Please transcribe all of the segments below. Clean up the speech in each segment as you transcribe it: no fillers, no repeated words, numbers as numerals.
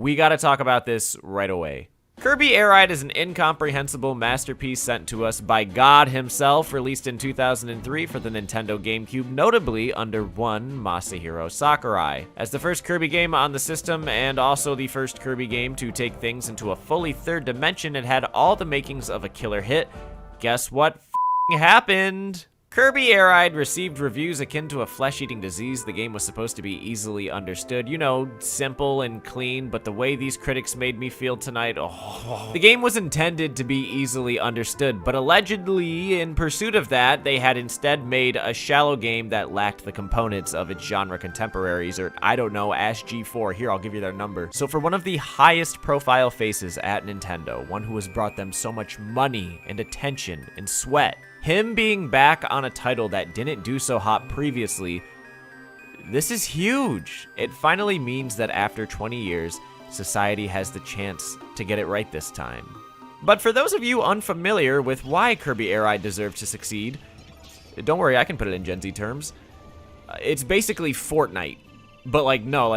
We gotta talk about this right away. Kirby Air Ride is an incomprehensible masterpiece sent to us by God himself, released in 2003 for the Nintendo GameCube, notably under one Masahiro Sakurai. As the first Kirby game on the system, and also the first Kirby game to take things into a fully third dimension, it had all the makings of a killer hit. Guess what happened? Kirby Air Ride received reviews akin to a flesh-eating disease. The game was supposed to be easily understood, you know, simple and clean, but the way these critics made me feel tonight, The game was intended to be easily understood, but allegedly, in pursuit of that, they had instead made a shallow game that lacked the components of its genre contemporaries, or I don't know, ask G4. Here, I'll give you their number. So for one of the highest profile faces at Nintendo, one who has brought them so much money and attention and sweat, him being back on a title that didn't do so hot previously, this is huge. It finally means that after 20 years, society has the chance to get it right this time. But for those of you unfamiliar with why Kirby Air Ride deserves to succeed, don't worry, I can put it in Gen Z terms. It's basically Fortnite. But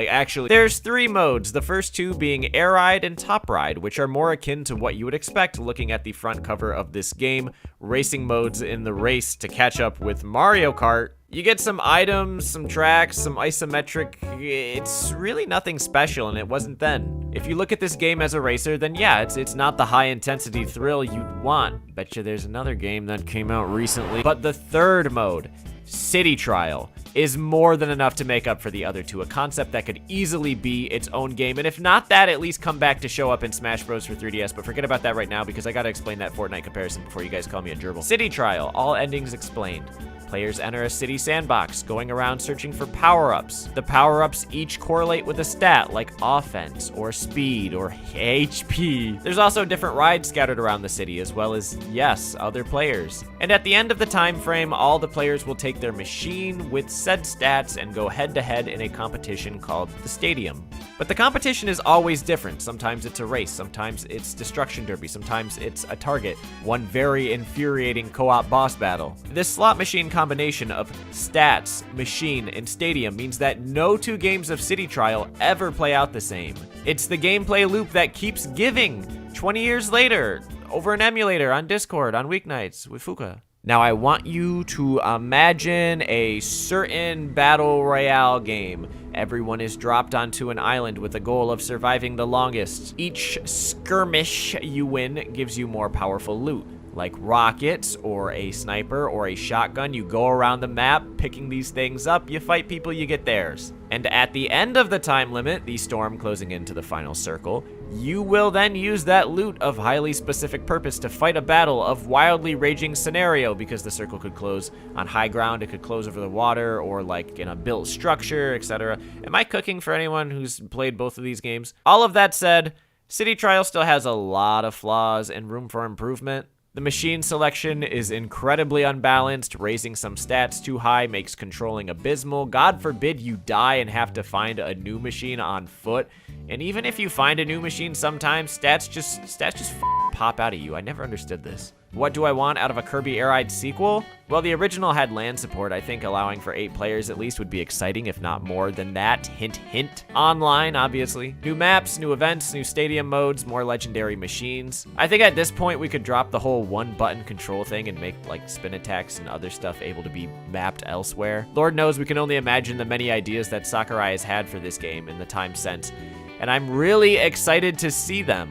actually, there's 3 modes, the first 2 being Air Ride and Top Ride, which are more akin to what you would expect looking at the front cover of this game, racing modes in the race to catch up with Mario Kart. You get some items, some tracks, some isometric. It's really nothing special, and it wasn't then. If you look at this game as a racer, then yeah, it's not the high-intensity thrill you'd want. Betcha there's another game that came out recently. But the third mode, City Trial, is more than enough to make up for the other 2, a concept that could easily be its own game, and if not that, at least come back to show up in Smash Bros. For 3DS, but forget about that right now because I gotta explain that Fortnite comparison before you guys call me a gerbil. City Trial, all endings explained. Players enter a city sandbox, going around searching for power-ups. The power-ups each correlate with a stat, like offense, or speed, or HP. There's also different rides scattered around the city, as well as, yes, other players. And at the end of the time frame, all the players will take their machine with said stats and go head-to-head in a competition called the Stadium. But the competition is always different. Sometimes it's a race, sometimes it's Destruction Derby, sometimes it's a target. One very infuriating co-op boss battle. This slot machine combination of stats, machine, and stadium means that no 2 games of City Trial ever play out the same. It's the gameplay loop that keeps giving 20 years later over an emulator on Discord on weeknights with Fuka. Now I want you to imagine a certain battle royale game. Everyone is dropped onto an island with the goal of surviving the longest. Each skirmish you win gives you more powerful loot, like rockets or a sniper or a shotgun. You go around the map picking these things up, you fight people, you get theirs. And at the end of the time limit, the storm closing into the final circle, you will then use that loot of highly specific purpose to fight a battle of wildly raging scenario, because the circle could close on high ground, it could close over the water, or like in a built structure, etc. Am I cooking for anyone who's played both of these games? All of that said, City Trial still has a lot of flaws and room for improvement. The machine selection is incredibly unbalanced. Raising some stats too high makes controlling abysmal. God forbid you die and have to find a new machine on foot. And even if you find a new machine, sometimes stats just pop out of you. I never understood this. What do I want out of a Kirby Air Ride sequel? Well, the original had LAN support. I think allowing for 8 players at least would be exciting, if not more than that. Hint, hint. Online, obviously. New maps, new events, new stadium modes, more legendary machines. I think at this point we could drop the whole one-button control thing and make like spin attacks and other stuff able to be mapped elsewhere. Lord knows we can only imagine the many ideas that Sakurai has had for this game in the time since, and I'm really excited to see them.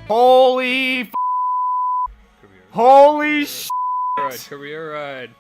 Holy sh**. Kirby Air Ride.